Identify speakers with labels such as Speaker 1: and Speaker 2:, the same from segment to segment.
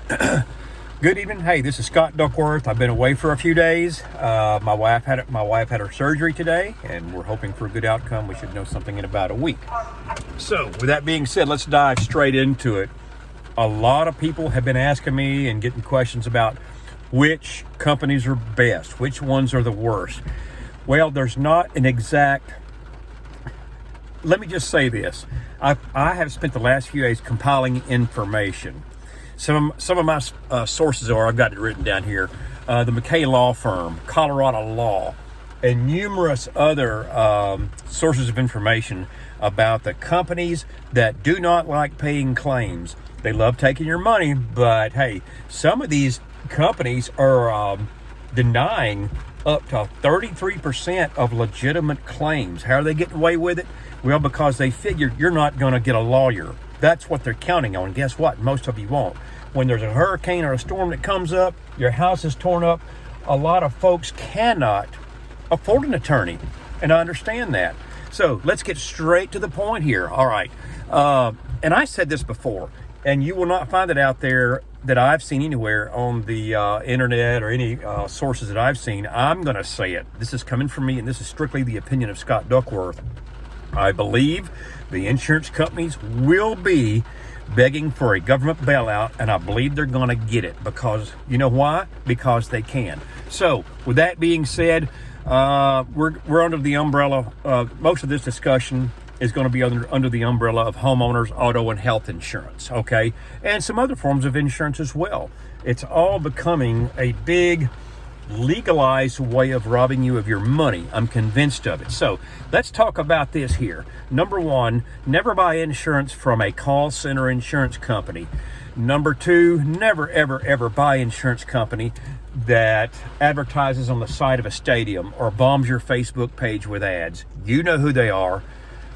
Speaker 1: Good evening. Hey, this is Scott Duckworth. I've been away for a few days. My wife had her surgery today, and we're hoping for a good outcome. We should know something in about a week. So, with that being said, let's dive straight into it. A lot of people have been asking me and getting questions about which companies are best, which ones are the worst. Well, there's not an exact. Let me just say this. I have spent the last few days compiling information. Some of my sources are, I've got it written down here, the McKay Law Firm, Colorado Law, and numerous other sources of information about the companies that do not like paying claims. They love taking your money, but hey, some of these companies are denying up to 33% of legitimate claims. How are they getting away with it? Well, because they figure you're not going to get a lawyer. That's what they're counting on. Guess what? Most of you won't. When there's a hurricane or a storm that comes up, your house is torn up, a lot of folks cannot afford an attorney. And I understand that. So let's get straight to the point here. All right. And I said this before, and you will not find it out there that I've seen anywhere on the internet or any sources that I've seen. I'm going to say it. This is coming from me, and this is strictly the opinion of Scott Duckworth. I believe the insurance companies will be begging for a government bailout, and I believe they're going to get it because, you know why? Because they can. So, with that being said, we're under the umbrella. Most of this discussion is going to be under the umbrella of homeowners, auto, and health insurance, okay? And some other forms of insurance as well. It's all becoming a big legalized way of robbing you of your money. I'm convinced of it. So let's talk about this here. Number one, never buy insurance from a call center insurance company. Number two, never, ever, ever buy insurance company that advertises on the side of a stadium or bombs your Facebook page with ads. You know who they are.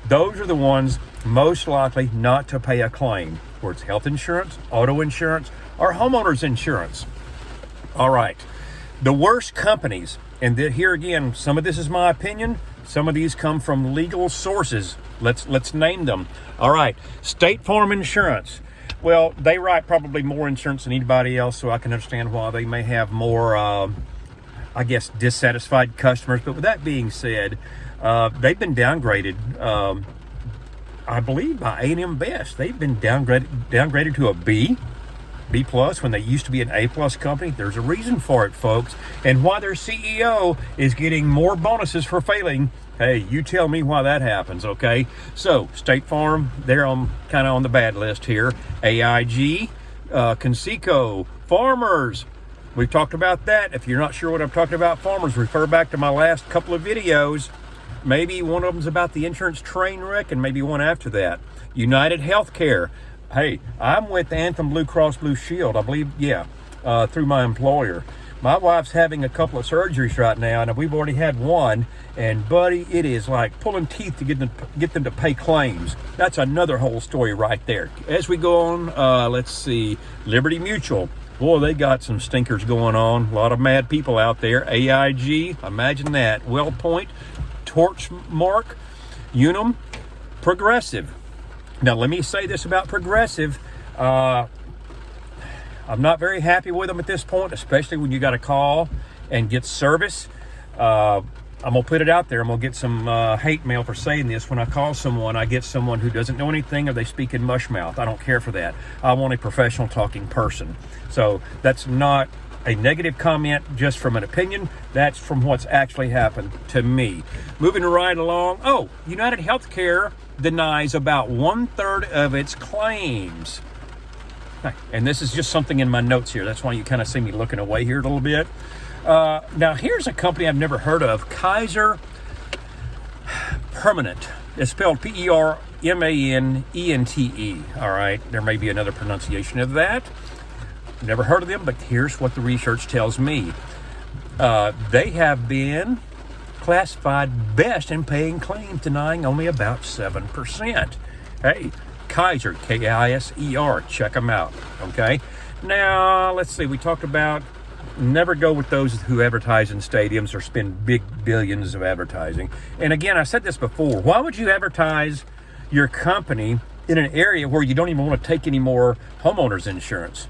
Speaker 1: Those are the ones most likely not to pay a claim, whether it's health insurance, auto insurance, or homeowners insurance. All right. The worst companies, and here again, some of this is my opinion. Some of these come from legal sources. Let's name them. All right, State Farm Insurance. Well, they write probably more insurance than anybody else, so I can understand why they may have more, dissatisfied customers. But with that being said, they've been downgraded, I believe, by A&M Best. They've been downgraded to a B plus when they used to be an A plus company. There's a reason for it, folks. And why their CEO is getting more bonuses for failing. Hey, you tell me why that happens, okay? So, State Farm, they're kind of on the bad list here. AIG, Conseco, Farmers. We've talked about that. If you're not sure what I'm talking about, Farmers, refer back to my last couple of videos. Maybe one of them's about the insurance train wreck and maybe one after that. United Healthcare. Hey, I'm with Anthem Blue Cross Blue Shield, I believe, through my employer. My wife's having a couple of surgeries right now, and we've already had one, and buddy, it is like pulling teeth to get them to pay claims. That's another whole story right there. As we go on, let's see, Liberty Mutual. Boy, they got some stinkers going on. A lot of mad people out there. AIG, imagine that. WellPoint, Torchmark, Unum, Progressive. Now, let me say this about Progressive. I'm not very happy with them at this point, especially when you got to call and get service. I'm going to put it out there. I'm going to get some hate mail for saying this. When I call someone, I get someone who doesn't know anything or they speak in mush mouth. I don't care for that. I want a professional talking person. So that's not a negative comment just from an opinion. That's from what's actually happened to me. Moving right along. Oh, United Healthcare denies about 1/3 of its claims. And this is just something in my notes here. That's why you kind of see me looking away here a little bit. Now, here's a company I've never heard of, Kaiser Permanente. It's spelled Permanente. All right, there may be another pronunciation of that. Never heard of them, but here's what the research tells me. They have been classified best in paying claims, denying only about 7%. Hey, Kaiser, K-I-S-E-R, check them out, okay? Now, let's see, we talked about never go with those who advertise in stadiums or spend big billions of advertising. And again, I said this before, why would you advertise your company in an area where you don't even want to take any more homeowners insurance?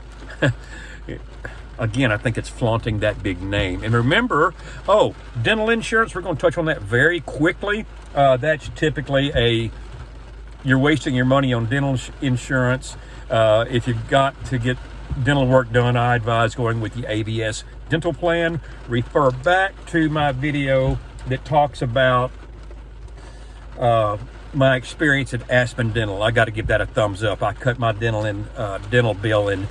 Speaker 1: Again, I think it's flaunting that big name. And remember, dental insurance, we're going to touch on that very quickly. That's typically you're wasting your money on dental insurance. If you've got to get dental work done, I advise going with the ABS dental plan. Refer back to my video that talks about my experience at Aspen Dental. I got to give that a thumbs up. I cut my dental bill in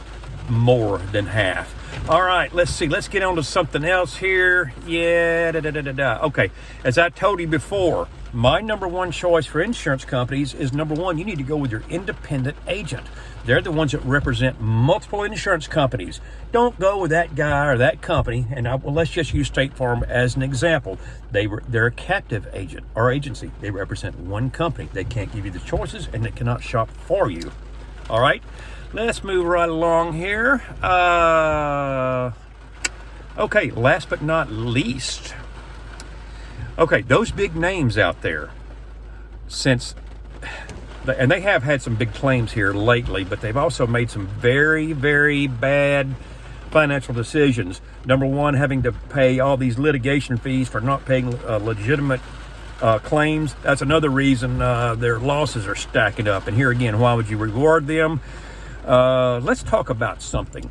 Speaker 1: more than half. All right, let's see. Let's get on to something else here. Okay, as I told you before, my number one choice for insurance companies is, number one, you need to go with your independent agent. They're the ones that represent multiple insurance companies. Don't go with that guy or that company. And let's just use State Farm as an example. They're a captive agent or agency. They represent one company. They can't give you the choices, and they cannot shop for you. All right, let's move right along here. Okay, last but not least. Okay, those big names out there, and they have had some big claims here lately, but they've also made some very, very bad financial decisions. Number one, having to pay all these litigation fees for not paying legitimate claims. That's another reason their losses are stacking up. And here again, why would you reward them? Let's talk about something.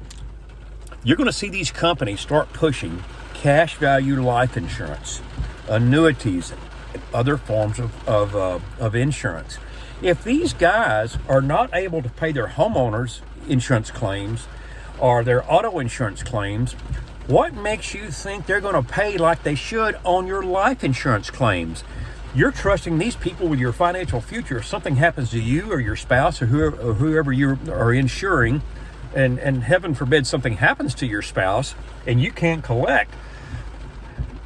Speaker 1: You're going to see these companies start pushing cash value life insurance, annuities, and other forms of insurance. If these guys are not able to pay their homeowners insurance claims or their auto insurance claims, what makes you think they're going to pay like they should on your life insurance claims? You're trusting these people with your financial future. If something happens to you or your spouse or whoever you are insuring, and heaven forbid something happens to your spouse and you can't collect,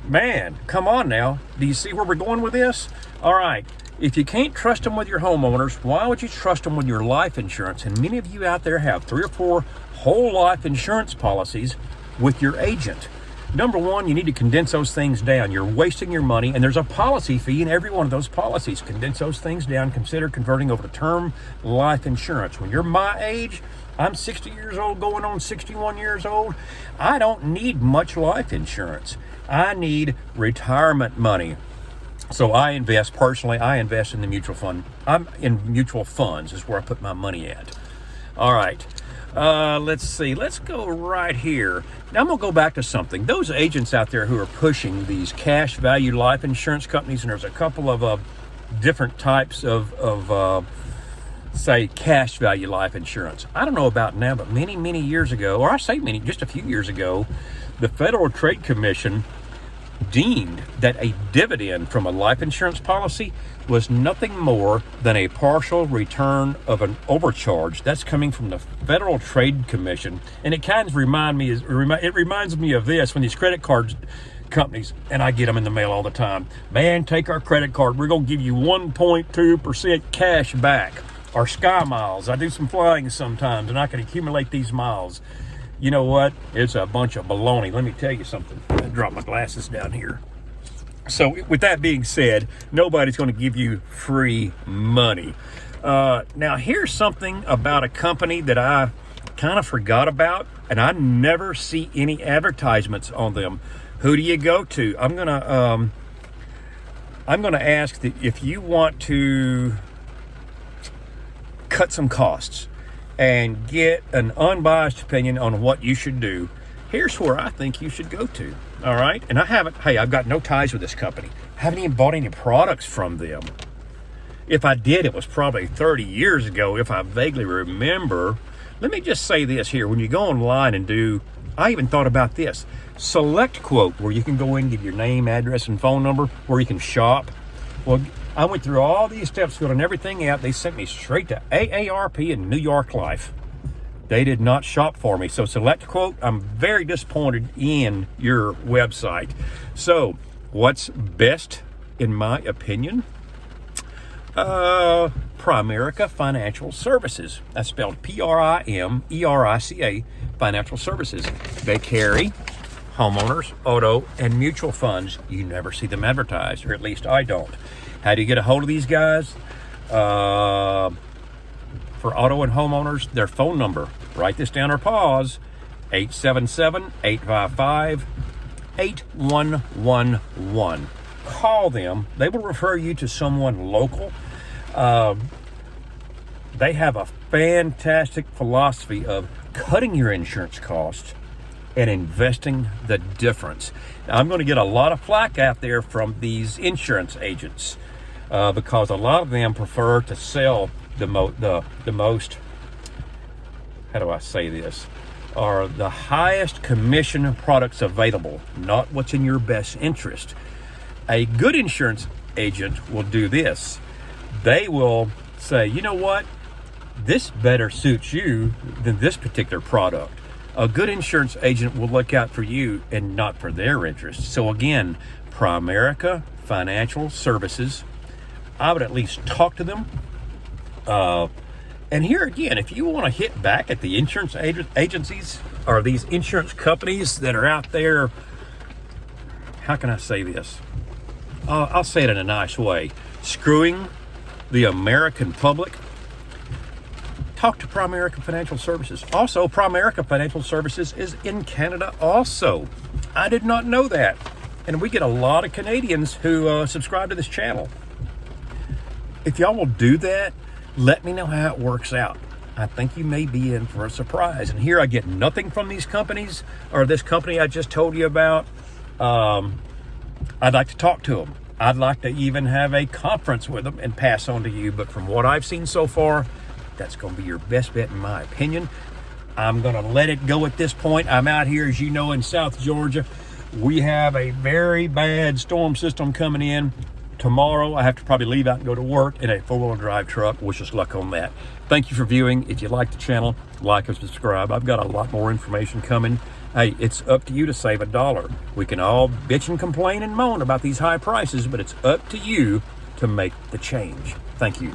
Speaker 1: man, come on now. Do you see where we're going with this? All right. If you can't trust them with your homeowners, why would you trust them with your life insurance? And many of you out there have 3 or 4 whole life insurance policies with your agent. Number one, you need to condense those things down. You're wasting your money, and there's a policy fee in every one of those policies. Condense those things down. Consider converting over to term life insurance. When you're my age, I'm 60 years old, going on 61 years old. I don't need much life insurance. I need retirement money. So I invest in the mutual fund. I'm in mutual funds is where I put my money at. All right. Let's see. Let's go right here. Now I'm going to go back to something. Those agents out there who are pushing these cash value life insurance companies, and there's a couple of different types of say cash value life insurance. I don't know about now, but many years ago, or I say just a few years ago, the Federal Trade Commission deemed that a dividend from a life insurance policy was nothing more than a partial return of an overcharge. That's coming from the Federal Trade Commission, and it kind of reminds me of this when these credit cards companies, and I get them in the mail all the time. Man, take our credit card. We're going to give you 1.2% cash back. Or Sky Miles. I do some flying sometimes, and I can accumulate these miles. You know what? It's a bunch of baloney. Let me tell you something. I dropped my glasses down here. So with that being said, nobody's going to give you free money. Now, here's something about a company that I kind of forgot about, and I never see any advertisements on them. Who do you go to? I'm gonna ask that if you want to cut some costs and get an unbiased opinion on what you should do, here's where I think you should go to. All right. And I've got no ties with this company. I haven't even bought any products from them. If I did, it was probably 30 years ago, if I vaguely remember. Let me just say this here. When you go online and I even thought about this, Select Quote, where you can go in and give your name, address, and phone number, where you can shop. Well, I went through all these steps, filling everything out. They sent me straight to AARP and New York Life. They did not shop for me. So Select Quote, I'm very disappointed in your website. So what's best, in my opinion? Primerica Financial Services. That's spelled Primerica Financial Services. They carry homeowners, auto, and mutual funds. You never see them advertised, or at least I don't. How do you get a hold of these guys? for auto and homeowners, their phone number. Write this down or pause. 877-855-8111. Call them. They will refer you to someone local. They have a fantastic philosophy of cutting your insurance costs and investing the difference. Now, I'm going to get a lot of flack out there from these insurance agents because a lot of them prefer to sell the most, how do I say this, are the highest commission products available, not what's in your best interest. A good insurance agent will do this. They will say, you know what, this better suits you than this particular product. A good insurance agent will look out for you and not for their interests. So again, Primerica Financial Services, I would at least talk to them. And here again, if you want to hit back at the insurance agencies or these insurance companies that are out there, how can I say this? I'll say it in a nice way. Screwing the American public. Talk to Primerica Financial Services. Also, Primerica Financial Services is in Canada also. I did not know that. And we get a lot of Canadians who subscribe to this channel. If y'all will do that, let me know how it works out. I think you may be in for a surprise. And here I get nothing from these companies or this company I just told you about. I'd like to talk to them. I'd like to even have a conference with them and pass on to you. But from what I've seen so far, that's going to be your best bet in my opinion. I'm going to let it go at this point. I'm out here, as you know, in South Georgia. We have a very bad storm system coming in. Tomorrow, I have to probably leave out and go to work in a four-wheel drive truck. Wish us luck on that. Thank you for viewing. If you like the channel, like and subscribe. I've got a lot more information coming. Hey, it's up to you to save $1. We can all bitch and complain and moan about these high prices, but it's up to you to make the change. Thank you.